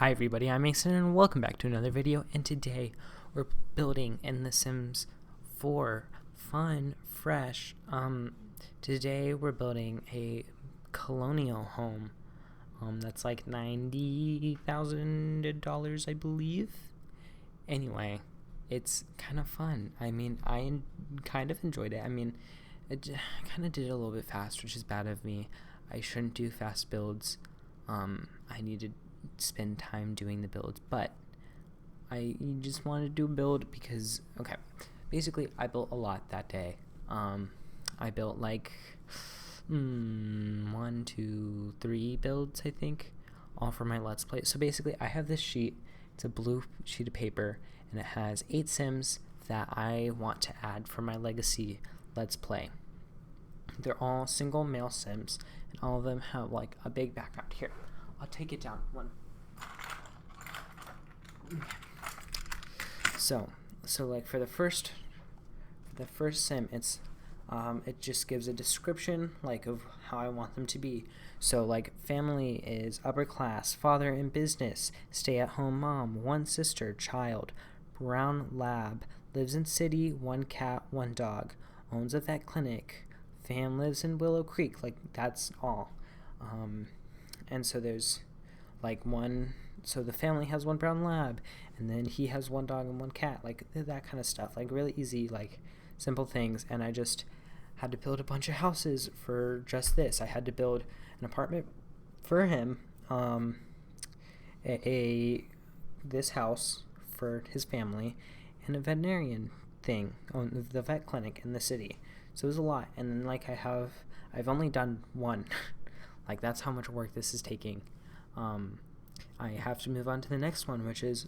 Hi everybody, I'm Mason and welcome back to another video, and today we're building in The Sims 4 fun, fresh. Today we're building a colonial home that's like $90,000, I believe. Anyway, it's kind of fun. I kind of enjoyed it. I kind of did it a little bit fast, which is bad of me. I shouldn't do fast builds. I need to spend time doing the builds, but I just wanted to do a build because, okay, basically I built a lot that day. I built like 1, 2, 3 builds, I think, all for my Let's Play. So basically I have this sheet. It's a blue sheet of paper, and it has 8 Sims that I want to add for my Legacy Let's Play. They're all single male Sims, and all of them have like a big background. Here, I'll take it down one. So like for the first sim, it just gives a description like of how I want them to be. So like family is upper class, father in business, stay-at-home mom, 1 sister, child, brown lab, lives in city, 1 cat, 1 dog, owns a vet clinic, fam lives in Willow Creek. Like that's all. And so there's like so the family has 1 brown lab, and then he has 1 dog and 1 cat, like that kind of stuff, like really easy, like simple things. And I just had to build a bunch of houses for just this. I had to build an apartment for him, this house for his family, and a veterinarian thing on the vet clinic in the city. So it was a lot. And then like I've only done 1. Like that's how much work this is taking. I have to move on to the next one, which is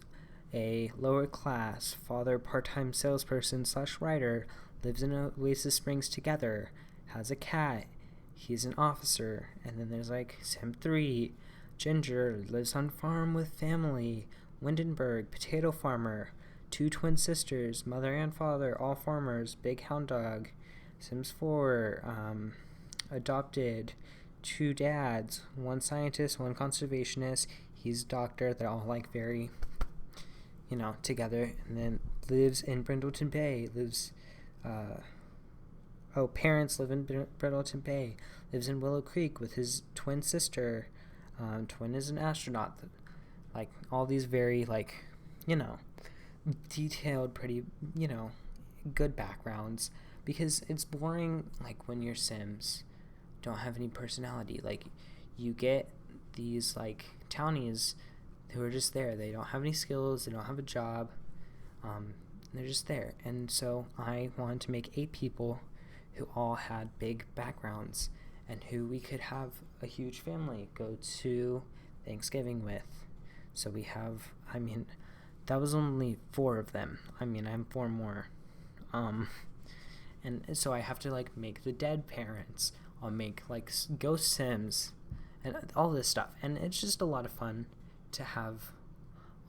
a lower class, father, part-time salesperson / writer, lives in Oasis Springs together, has a cat, he's an officer. And then there's like Sim 3, Ginger, lives on farm with family, Windenburg, potato farmer, 2 twin sisters, mother and father, all farmers, big hound dog. Sims 4, adopted, 2 dads, 1 scientist, 1 conservationist, he's doctor. They're all like very, together. And then lives in Brindleton Bay, parents live in Brindleton Bay, lives in Willow Creek with his twin sister, twin is an astronaut. Like all these very like, detailed, pretty, good backgrounds, because it's boring like when your Sims don't have any personality. Like you get these like townies who are just there. They don't have any skills, they don't have a job, they're just there. And so I wanted to make 8 people who all had big backgrounds and who we could have a huge family go to Thanksgiving with. So we have, that was only 4 of them. I have 4 more. And so I have to like make the dead parents. I'll make like ghost Sims and all this stuff, and it's just a lot of fun to have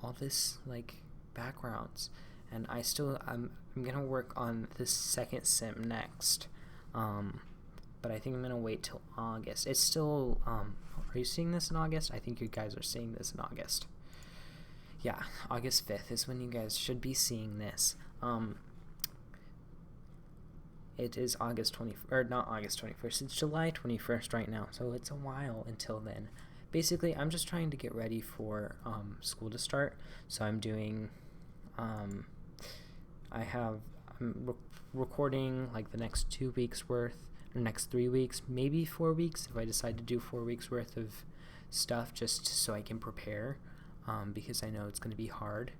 all this like backgrounds. And I'm gonna work on this second Sim next, but I think I'm gonna wait till August. It's still are you seeing this in August? I think you guys are seeing this in August. Yeah, August 5th is when you guys should be seeing this. It is August 20th, or not August 21st, it's July 21st right now, so it's a while until then. Basically, I'm just trying to get ready for school to start, so I'm doing, I'm recording like the next 2 weeks worth, or next 3 weeks, maybe 4 weeks, if I decide to do 4 weeks worth of stuff, just so I can prepare, because I know it's going to be hard.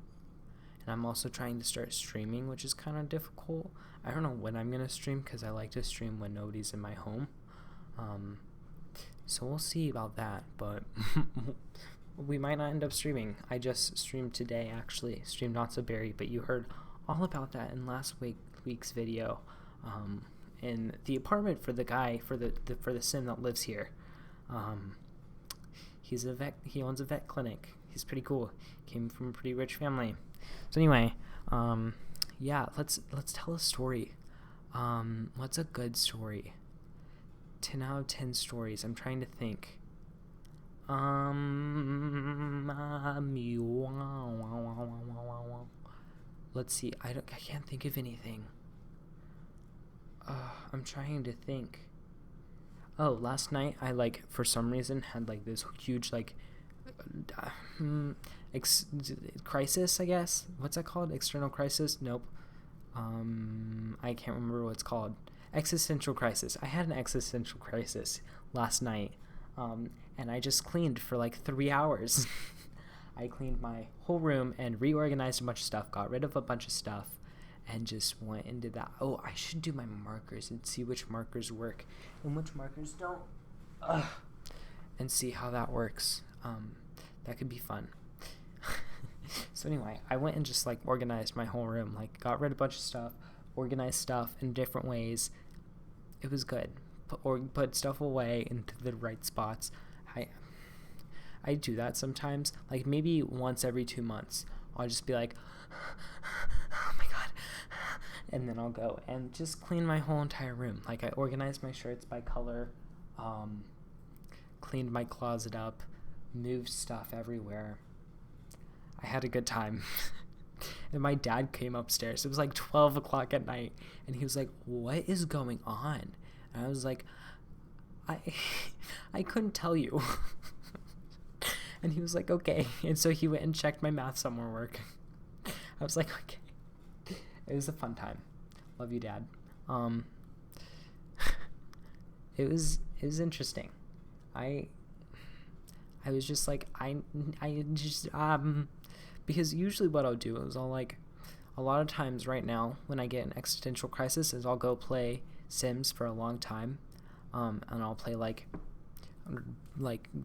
And I'm also trying to start streaming, which is kind of difficult. I don't know when I'm going to stream, because I like to stream when nobody's in my home. So we'll see about that, but we might not end up streaming. I just streamed today, actually. Streamed Not So Berry, but you heard all about that in last week's video. In the apartment for the guy, for the Sim that lives here. He's a vet. He owns a vet clinic. He's pretty cool. Came from a pretty rich family. So anyway, yeah, let's tell a story. What's a good story? 10 out of 10 stories. I'm trying to think. Let's see. I can't think of anything. I'm trying to think. Oh, last night I for some reason had this huge crisis, I guess. What's that called? External crisis? Nope. I can't remember what it's called. Existential crisis. I had an existential crisis last night, and I just cleaned for 3 hours. I cleaned my whole room and reorganized a bunch of stuff, got rid of a bunch of stuff, and just went into that. Oh, I should do my markers and see which markers work and which markers don't. And see how that works. That could be fun. So anyway, I went and just organized my whole room, got rid of a bunch of stuff, organized stuff in different ways. It was good. Put stuff away into the right spots. I do that sometimes. Maybe once every 2 months, I'll just be like, oh my god, and then I'll go and just clean my whole entire room. I organized my shirts by color, cleaned my closet up, moved stuff everywhere. I had a good time. And my dad came upstairs. It was 12 o'clock at night, and he was like, what is going on? And I was like, I couldn't tell you. And he was like, okay. And so he went and checked my math summer work. I was like, okay. It was a fun time. Love you, Dad. It was interesting. I was just because usually what I'll do is a lot of times right now when I get an existential crisis is I'll go play Sims for a long time, and I'll play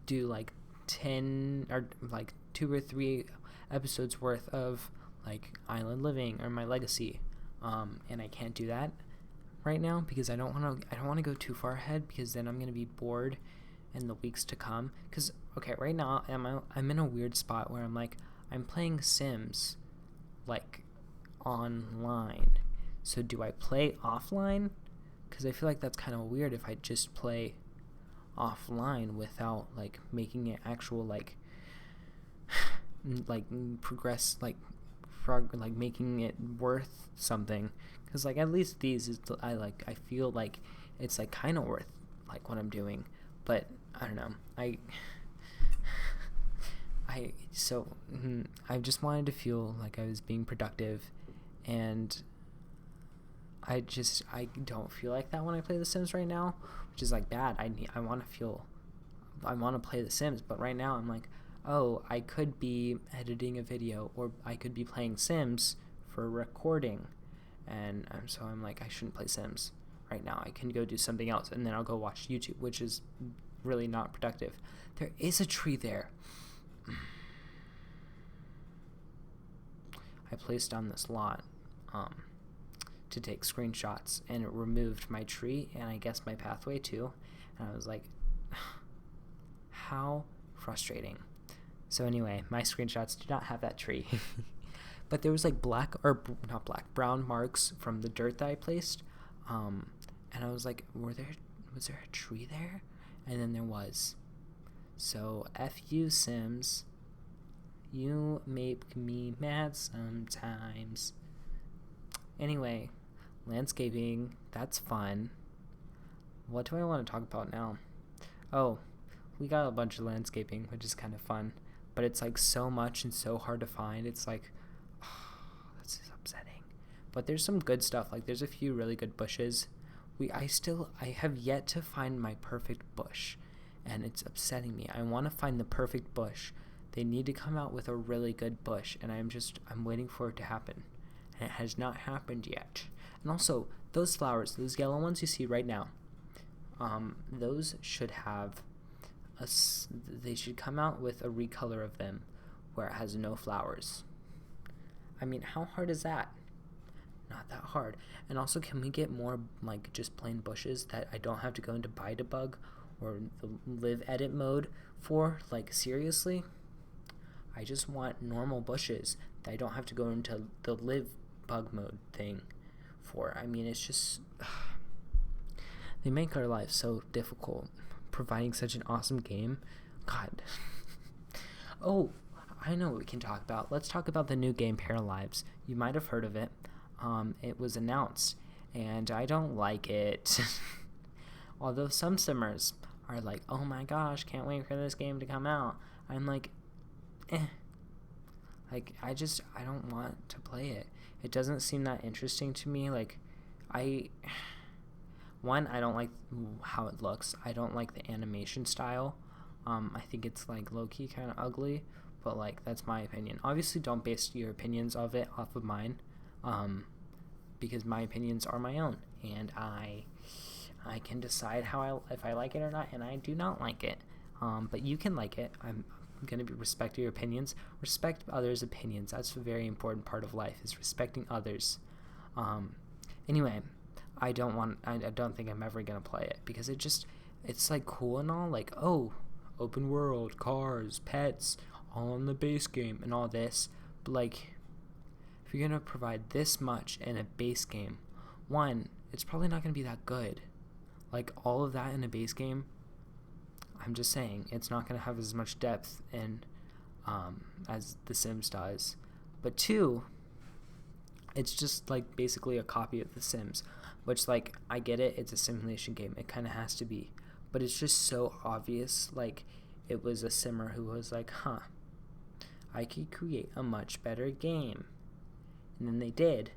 do 10 or 2 or 3 episodes worth of Island Living or My Legacy, and I can't do that right now because I don't want to go too far ahead, because then I'm going to be bored in the weeks to come. Because okay, right now I'm in a weird spot where I'm playing Sims online. So do I play offline? Because I feel like that's kind of weird if I just play offline without making it actual progress, making it worth something. Because at least these is I feel it's kind of worth what I'm doing. But I don't know. I just wanted to feel like I was being productive, and I don't feel like that when I play The Sims right now, which is bad. I want to play The Sims, but right now I'm oh, I could be editing a video, or I could be playing Sims for recording, and so I'm I shouldn't play Sims right now. I can go do something else, and then I'll go watch YouTube, which is really not productive. There is a tree there. I placed on this lot to take screenshots, and it removed my tree and I guess my pathway too, and I was like, how frustrating. So anyway, my screenshots do not have that tree. But there was brown marks from the dirt that I placed, and I was like, was there a tree there? And then there was. So F you, Sims. You make me mad sometimes. Anyway, landscaping, that's fun. What do I want to talk about now? Oh, we got a bunch of landscaping, which is kind of fun. But it's so much and so hard to find. It's that's upsetting. But there's some good stuff. There's a few really good bushes. I have yet to find my perfect bush, and it's upsetting me. I want to find the perfect bush. They need to come out with a really good bush, and I'm waiting for it to happen, and it has not happened yet. And also, those flowers, those yellow ones you see right now, those should have they should come out with a recolor of them where it has no flowers. I mean, how hard is that? Not that hard. And also, can we get more just plain bushes that I don't have to go into buy debug or the live edit mode for? Seriously? I just want normal bushes that I don't have to go into the live bug mode thing for. I mean, it's just they make our lives so difficult, providing such an awesome game God. Oh, I know what we can talk about. Let's talk about the new game Paralives. You might have heard of it. It was announced, and I don't like it. Although some simmers are like, oh my gosh, can't wait for this game to come out. I'm like, eh. Like, I don't want to play it. It doesn't seem that interesting to me. Like, I don't like how it looks. I don't like the animation style. I think it's, like, low-key kind of ugly, but, like, that's my opinion. Obviously, don't base your opinions of it off of mine, because my opinions are my own, and I can decide if I like it or not, and I do not like it. But you can like it. I'm going to respect your opinions. Respect others' opinions. That's a very important part of life, is respecting others. Anyway, I don't think I'm ever going to play it, because it's like cool and all, like, oh, open world, cars, pets, all in the base game and all this. But, like, if you're going to provide this much in a base game, one, it's probably not going to be that good. Like, all of that in a base game, I'm just saying, it's not going to have as much depth as The Sims does. But two, it's just, like, basically a copy of The Sims, which, like, I get it, it's a simulation game, it kind of has to be. But it's just so obvious, like, it was a simmer who was like, I could create a much better game. And then they did.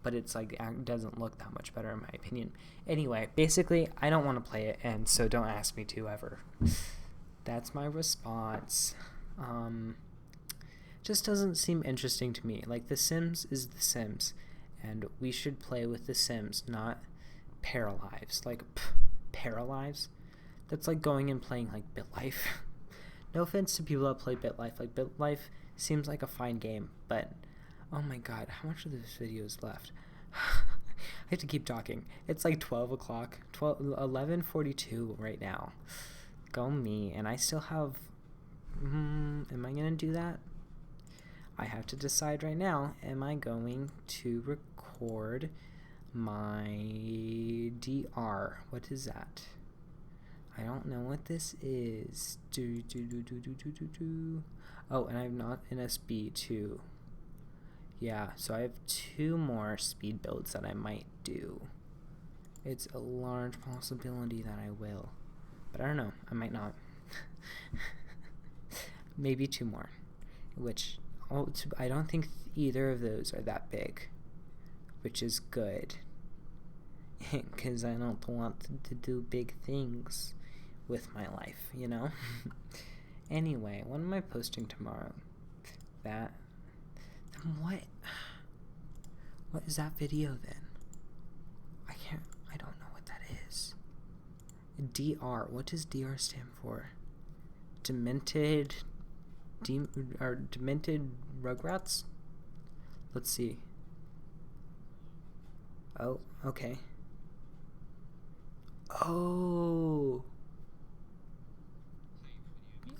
But it's like, it doesn't look that much better in my opinion. Anyway, basically, I don't want to play it, and so don't ask me to ever. That's my response. Just doesn't seem interesting to me. Like, The Sims is The Sims, and we should play with The Sims, not Paralives. Like, Paralives? That's like going and playing, like, BitLife. No offense to people that play BitLife. Like, BitLife seems like a fine game, but oh my god, how much of this video is left? I have to keep talking. It's like 12 o'clock, 11:42 right now. Go me, and I still have, am I going to do that? I have to decide right now, am I going to record my DR? What is that? I don't know what this is. Oh, and I'm not in SB 2. Yeah, so I have 2 more speed builds that I might do. It's a large possibility that I will. But I don't know, I might not. Maybe 2 more. Which, I don't think either of those are that big. Which is good. Because I don't want to do big things with my life, you know? Anyway, what am I posting tomorrow? That. What is that video then? I don't know what that is. DR, what does DR stand for? Demented Rugrats? Let's see. Oh, okay. Oh.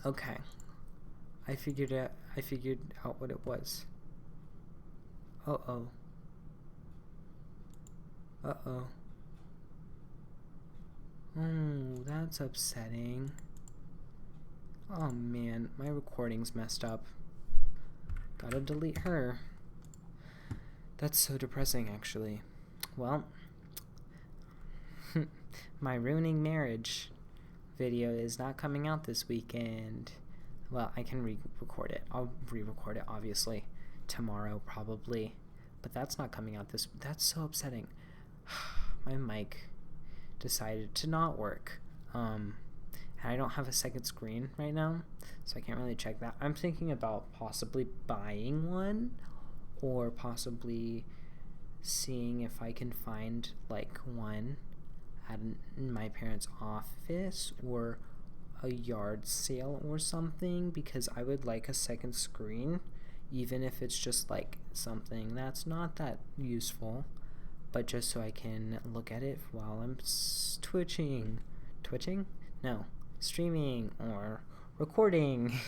Okay. I figured out what it was. Uh-oh. Uh-oh. Oh, that's upsetting. Oh man, my recording's messed up. Gotta delete her. That's so depressing, actually. Well, my ruining marriage video is not coming out this weekend. Well, I can re-record it. I'll re-record it, obviously, tomorrow, probably. But that's not coming out that's so upsetting. My mic decided to not work. And I don't have a second screen right now, so I can't really check that. I'm thinking about possibly buying one, or possibly seeing if I can find, like, one at my parents' office or a yard sale or something, because I would like a second screen, even if it's just like something that's not that useful, but just so I can look at it while I'm twitching? No, streaming or recording.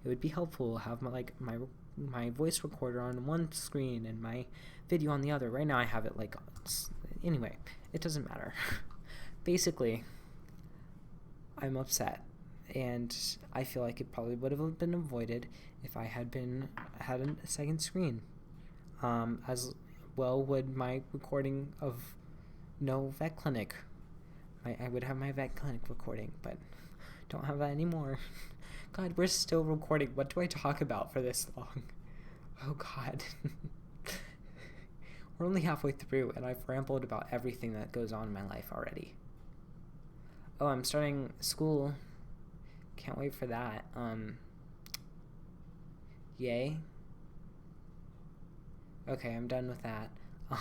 It would be helpful to have my voice recorder on one screen and my video on the other. Right now I have it like, anyway, it doesn't matter. Basically, I'm upset. And I feel like it probably would have been avoided if I had a second screen. As well would my recording of no vet clinic. I would have my vet clinic recording, but don't have that anymore. God, we're still recording. What do I talk about for this long? Oh God. We're only halfway through, and I've rambled about everything that goes on in my life already. Oh, I'm starting school. Can't wait for that. Yay. Okay, I'm done with that. I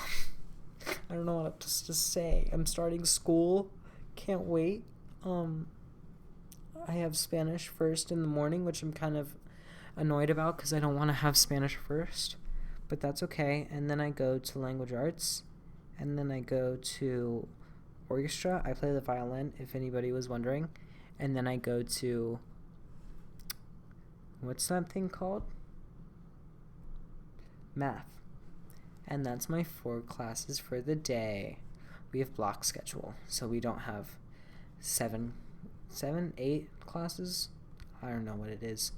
don't know what else to say. I'm starting school. Can't wait. I have Spanish first in the morning, which I'm kind of annoyed about because I don't want to have Spanish first. But that's okay. And then I go to language arts. And then I go to orchestra. I play the violin, if anybody was wondering. And then I go to... what's that thing called? Math. And that's my 4 classes for the day. We have block schedule, so we don't have 8 classes. I don't know what it is,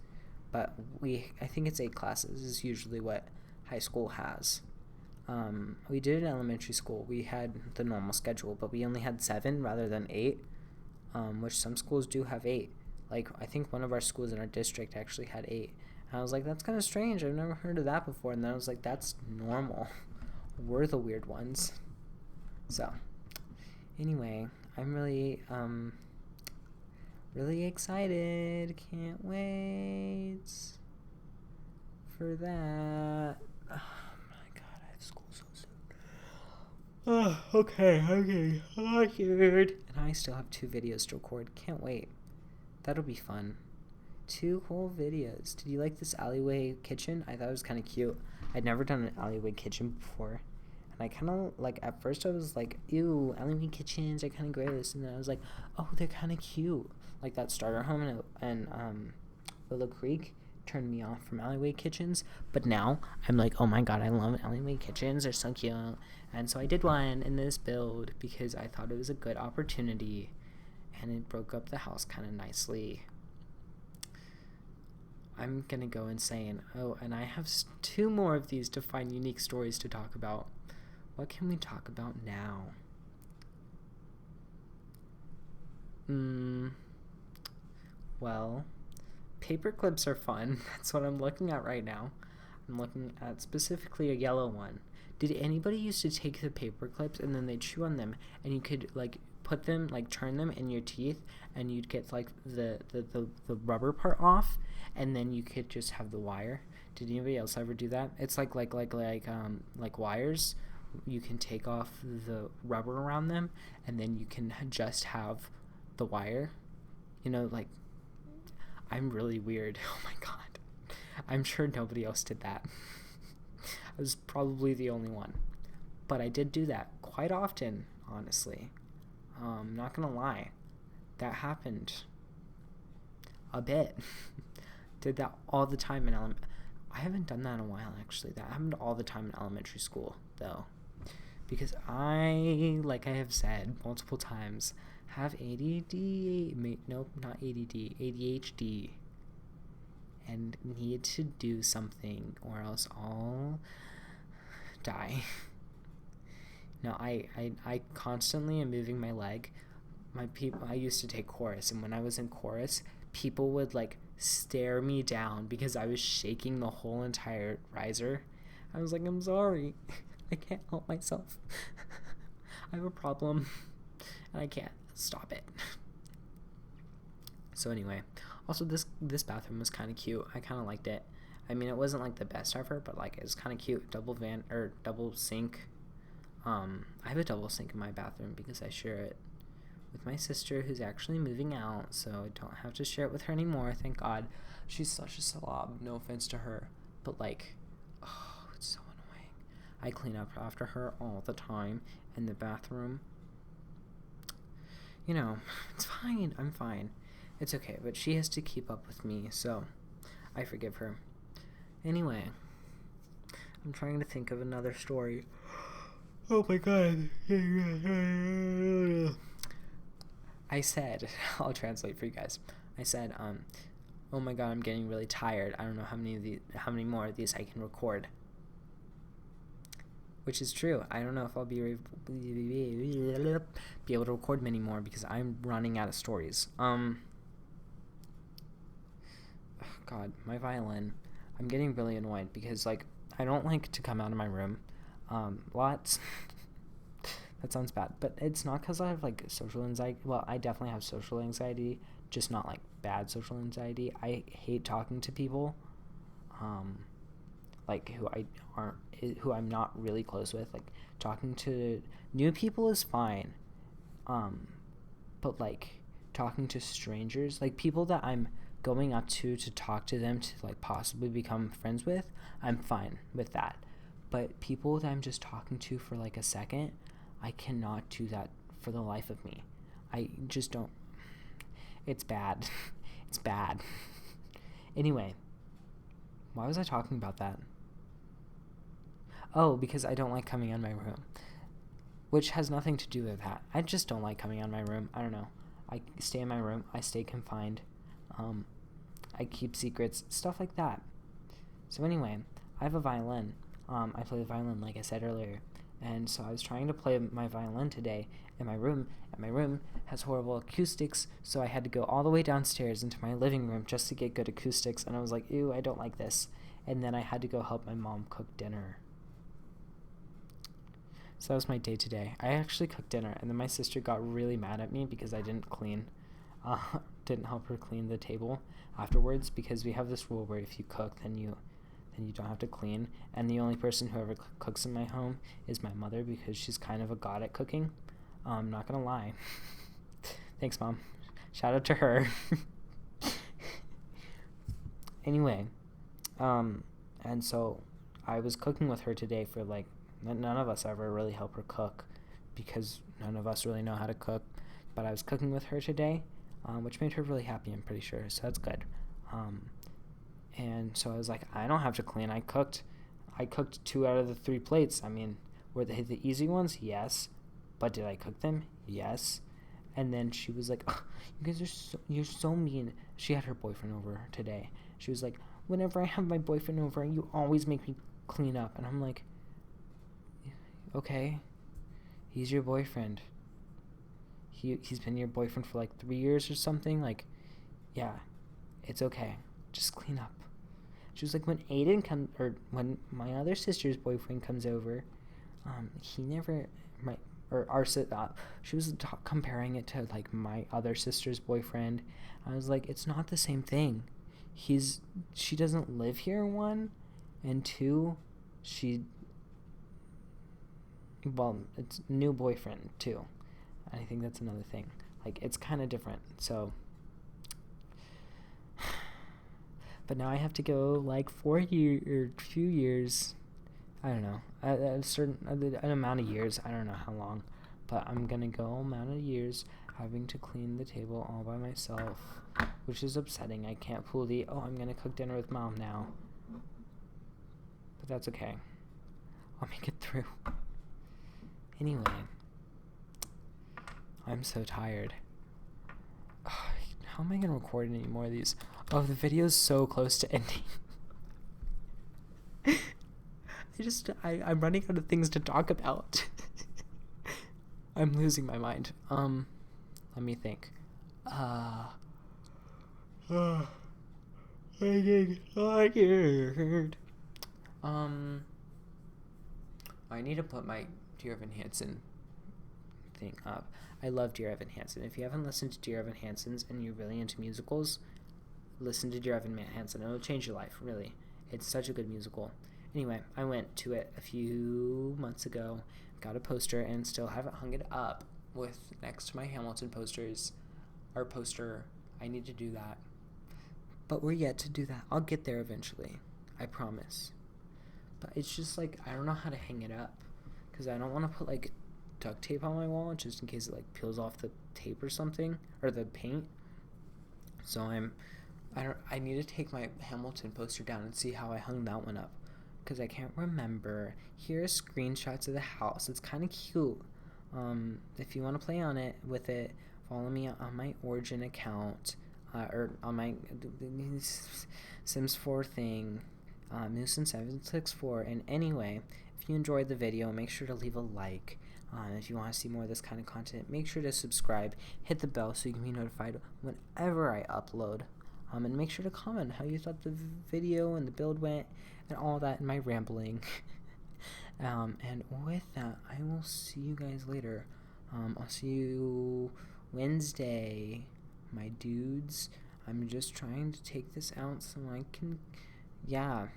but I think it's 8 classes is usually what high school has. We did in elementary school. We had the normal schedule, but we only had 7 rather than 8, which some schools do have 8. Like, I think one of our schools in our district actually had 8. And I was like, that's kind of strange. I've never heard of that before. And then I was like, that's normal. We're the weird ones. So, anyway, I'm really excited. Can't wait for that. Oh my God, I have school so soon. Oh, okay, I'm getting tired. And I still have 2 videos to record. Can't wait. That'll be fun. 2 whole videos. Did you like this alleyway kitchen? I thought it was kind of cute. I'd never done an alleyway kitchen before. And I kind of, like, at first I was like, ew, alleyway kitchens are kind of gross. And then I was like, oh, they're kind of cute. Like that starter home and Willow Creek turned me off from alleyway kitchens. But now I'm like, oh my God, I love alleyway kitchens. They're so cute. And so I did one in this build because I thought it was a good opportunity. And it broke up the house kind of nicely. I'm gonna go insane. Oh, and I have 2 more of these to find unique stories to talk about. What can we talk about now? Well, paper clips are fun. That's what I'm looking at right now. I'm looking at specifically a yellow one. Did anybody used to take the paper clips and then they'd chew on them and you could like put them, like turn them in your teeth and you'd get like the rubber part off and then you could just have the wire? Did anybody else ever do that? It's like wires. You can take off the rubber around them and then you can just have the wire. You know, like, I'm really weird. Oh my God. I'm sure nobody else did that. I was probably the only one. But I did do that quite often, honestly. Not gonna lie. That happened a bit. Did that all the time in I haven't done that in a while, actually. That happened all the time in elementary school, though. Because like I have said multiple times, have ADD, nope, not ADD, ADHD, and need to do something or else I'll die. Now, I constantly am moving my leg. I used to take chorus, and when I was in chorus, people would like stare me down because I was shaking the whole entire riser. I was like, I'm sorry. I can't help myself. I have a problem, and I can't stop it. So anyway, also this bathroom was kind of cute. I kind of liked it. I mean, it wasn't like the best ever, but like it was kind of cute. Double sink. I have a double sink in my bathroom because I share it with my sister who's actually moving out, so I don't have to share it with her anymore, thank God. She's such a slob, no offense to her, but like, oh, it's so annoying. I clean up after her all the time in the bathroom. You know, it's fine, I'm fine. It's okay, but she has to keep up with me, so I forgive her. Anyway, I'm trying to think of another story. Oh my God. I said, I'll translate for you guys. I said, oh my god, I'm getting really tired. I don't know how many more of these I can record. Which is true. I don't know if I'll be able to record many more because I'm running out of stories. God, my violin. I'm getting really annoyed because, like, I don't like to come out of my room. Lots. That sounds bad, but it's not because I have, like, social anxiety. Well, I definitely have social anxiety, just not, like, bad social anxiety. I hate talking to people, like, who I'm not really close with. Like, talking to new people is fine, but, like, talking to strangers, like, people that I'm going up to talk to them to, like, possibly become friends with, I'm fine with that. But people that I'm just talking to for, like, a second, I cannot do that for the life of me. I just don't. It's bad. It's bad. Anyway, why was I talking about that? Oh, because I don't like coming out of my room. Which has nothing to do with that. I just don't like coming out of my room. I don't know. I stay in my room. I stay confined. I keep secrets. Stuff like that. So anyway, I have a violin. I play the violin, like I said earlier. And so I was trying to play my violin today in my room, and my room has horrible acoustics, so I had to go all the way downstairs into my living room just to get good acoustics, and I was like, ew, I don't like this. And then I had to go help my mom cook dinner. So that was my day today. I actually cooked dinner, and then my sister got really mad at me because I didn't help her clean the table afterwards, because we have this rule where if you cook, then you don't have to clean. And the only person who ever cooks in my home is my mother, because she's kind of a god at cooking. I'm not gonna lie. Thanks, Mom. Shout out to her. Anyway, and so I was cooking with her today for, like, none of us ever really help her cook because none of us really know how to cook. But I was cooking with her today, which made her really happy, I'm pretty sure. So that's good. And so I was like, I don't have to clean. I cooked 2 out of the 3 plates. I mean, were they the easy ones? Yes. But did I cook them? Yes. And then she was like, oh, you're so mean. She had her boyfriend over today. She was like, whenever I have my boyfriend over, you always make me clean up. And I'm like, okay, he's your boyfriend. He's been your boyfriend for like 3 years or something. Like, yeah, it's okay. Just clean up. She was like, when my other sister's boyfriend comes over, he never, she was comparing it to, like, my other sister's boyfriend. I was like, it's not the same thing. She doesn't live here, 1, and 2, it's new boyfriend, too. I think that's another thing. Like, it's kind of different, so. But now I have to go, like, 4 years or 2 years. I don't know. An amount of years. I don't know how long. But I'm going to go amount of years having to clean the table all by myself, which is upsetting. I can't pull I'm going to cook dinner with Mom now. But that's okay. I'll make it through. Anyway. I'm so tired. How am I going to record any more of these? Oh, the video's so close to ending. I'm running out of things to talk about. I'm losing my mind. Let me think. I'm getting tired. I need to put my Dear Evan Hansen thing up. I love Dear Evan Hansen. If you haven't listened to Dear Evan Hansen's and you're really into musicals, listen to Dear Evan Hansen. It'll change your life, really. It's such a good musical. Anyway, I went to it a few months ago, got a poster, and still haven't hung it up with next to my Hamilton posters. Our poster, I need to do that. But we're yet to do that. I'll get there eventually. I promise. But it's just, like, I don't know how to hang it up, because I don't want to put, like, duct tape on my wall just in case it, like, peels off the tape or something, or the paint. So I need to take my Hamilton poster down and see how I hung that one up, because I can't remember. Here are screenshots of the house. It's kind of cute. If you want to play with it, follow me on my Origin account. or on my Sims 4 thing, new Sims 764. And anyway, if you enjoyed the video, make sure to leave a like. If you want to see more of this kind of content, make sure to subscribe, hit the bell so you can be notified whenever I upload. And make sure to comment how you thought the video and the build went and all that in my rambling. And with that, I will see you guys later. I'll see you Wednesday, my dudes. I'm just trying to take this out so I can, yeah.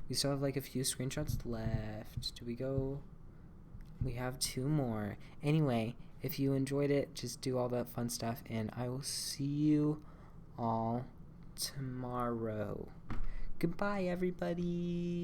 We still have like a few screenshots left. Do we go? We have 2 more. Anyway, if you enjoyed it, just do all that fun stuff, and I will see you all tomorrow. Goodbye, everybody.